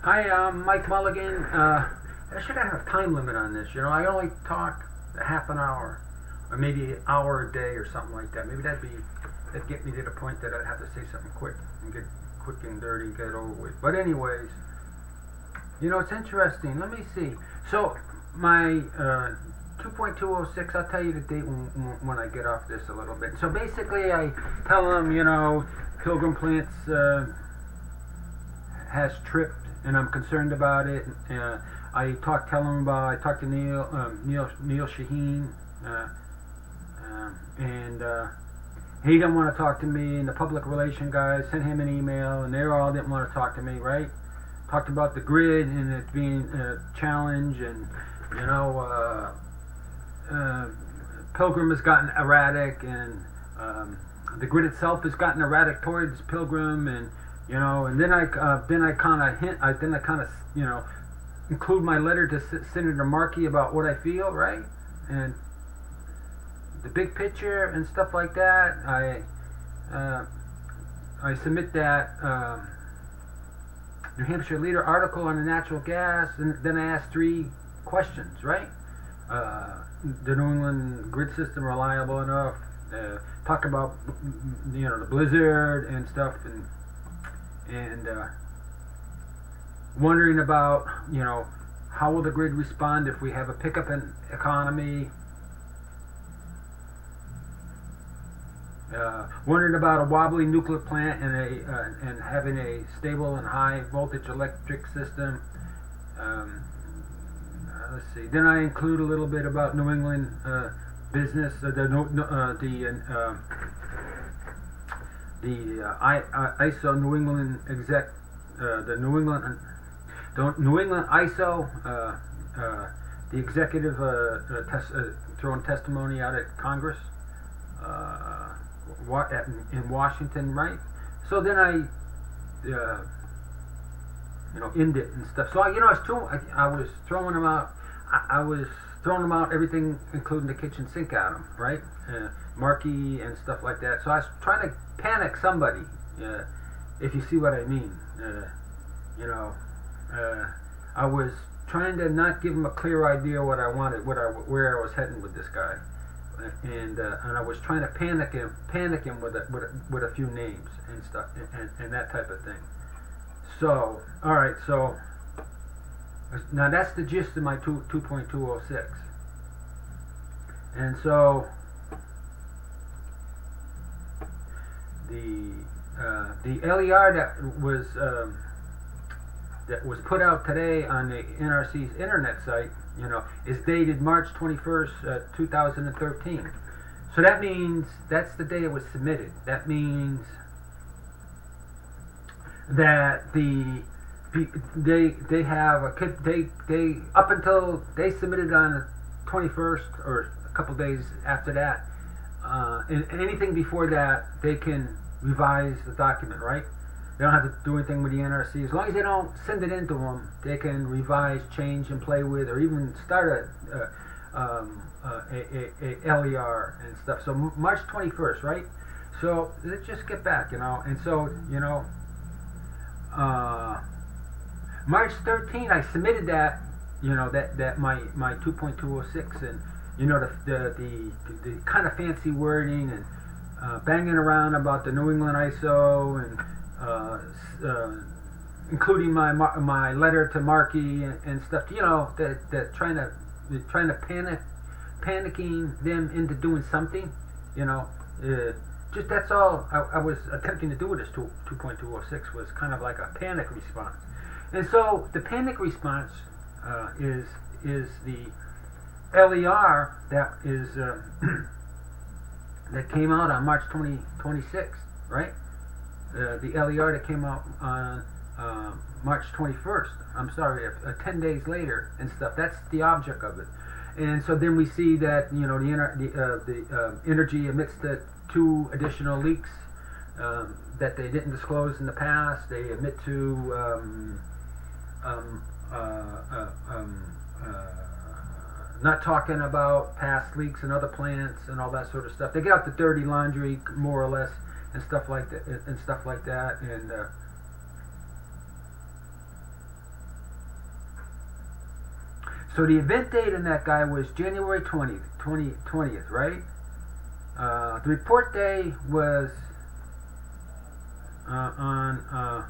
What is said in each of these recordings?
Hi, Mike Mulligan. I should have a time limit on this. I only talk a half an hour, or maybe an hour a day, or something like that. Maybe that'd get me to the point that I'd have to say something quick and get quick and dirty, get over with. But anyways, it's interesting. Let me see. So my 2.206. I'll tell you the date when I get off this a little bit. So basically, I tell them, Pilgrim Plants has tripped, and I'm concerned about it. I talked to Neil Shaheen, and he didn't want to talk to me. And the public relation guys sent him an email, and they all didn't want to talk to me. Right? Talked about the grid and it being a challenge, and Pilgrim has gotten erratic, and the grid itself has gotten erratic towards Pilgrim, and then I kind of include my letter to Senator Markey about what I feel, right, and the big picture and stuff like that. I submit that New Hampshire Leader article on the natural gas, and then I ask 3 questions, right? The New England grid system reliable enough? Talk about the blizzard and stuff, and wondering about how will the grid respond if we have a pickup in economy. Wondering about a wobbly nuclear plant and having a stable and high voltage electric system. Let's see. Then I include a little bit about New England business, ISO New England exec, the New England ISO, the executive throwing testimony out at Congress in Washington, right? So then I end it and stuff. So I was throwing them out. I was throwing them out, everything, including the kitchen sink at them, right? Markey and stuff like that. So I was trying to panic somebody, if you see what I mean. I was trying to not give him a clear idea what I wanted, where I was heading with this guy, and I was trying to panic him with a few names and stuff and that type of thing. So, all right, so now that's the gist of my 2.206. And so the LER that was put out today on the NRC's internet site, is dated March 21st, 2013. So that means that's the day it was submitted. That means that they have they up until they submitted on the 21st or a couple days after that, and anything before that they can revise the document, right? They don't have to do anything with the NRC. As long as they don't send it in to them, they can revise, change, and play with, or even start a LER and stuff. So March 21st, right? So let's just get back, and so March 13th, I submitted that, that my 2.206, and the kind of fancy wording and banging around about the New England ISO and including my letter to Markey and stuff. That trying to panicking them into doing something. Just that's all I was attempting to do with this 2.206 was kind of like a panic response. And so the panic response is the LER that is that came out on March 26th, right? The LER that came out on March 21st. I'm sorry, 10 days later and stuff. That's the object of it. And so then we see that the Entergy admits that 2 additional leaks that they didn't disclose in the past. They admit to not talking about past leaks in other plants and all that sort of stuff. They get out the dirty laundry, more or less, and stuff like that. And So the event date in that guy was January 20th, right? The report day was on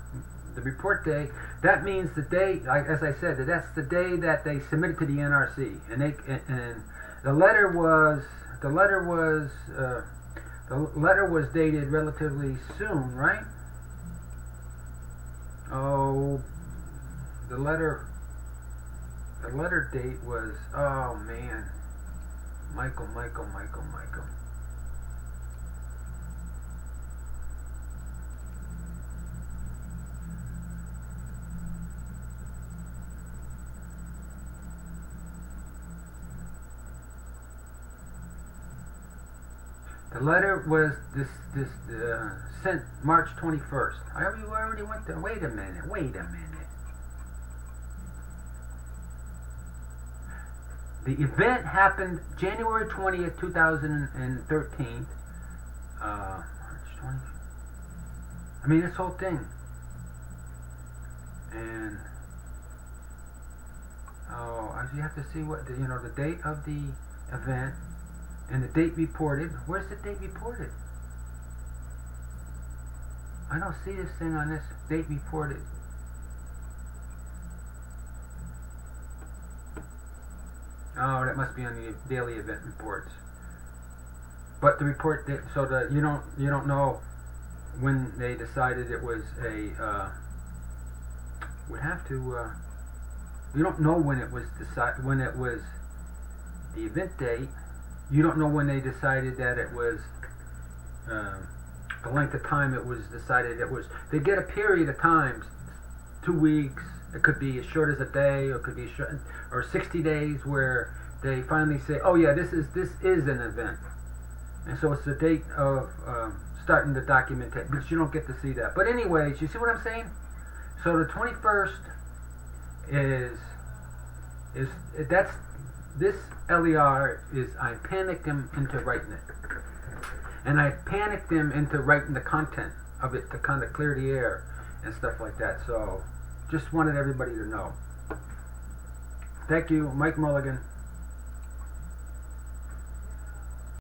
the report day. That means the day, like, as I said, that's the day that they submitted to the NRC, and the letter was dated relatively soon, right? Oh, the letter date was, oh man, Michael. The letter was sent March 21st. I already went there. Wait a minute. The event happened January 20th, 2013. March 20th. I mean, this whole thing. And you have to see what the date of the event and the date reported. Where's the date reported? I don't see this thing on this date reported. Oh, that must be on the daily event reports. But the report that you don't know when they decided it was a you don't know when it was the event date. You don't know when they decided that it was the length of time it was decided it was. They get a period of time, 2 weeks. It could be as short as a day, or it could be short, or 60 days, where they finally say, "Oh yeah, this is an event," and so it's the date of starting the documentation. But you don't get to see that. But anyways, you see what I'm saying? So the 21st is that's this LER is I panicked him into writing it, and I panicked him into writing the content of it to kind of clear the air and stuff like that. So just wanted everybody to know. Thank you, Mike Mulligan.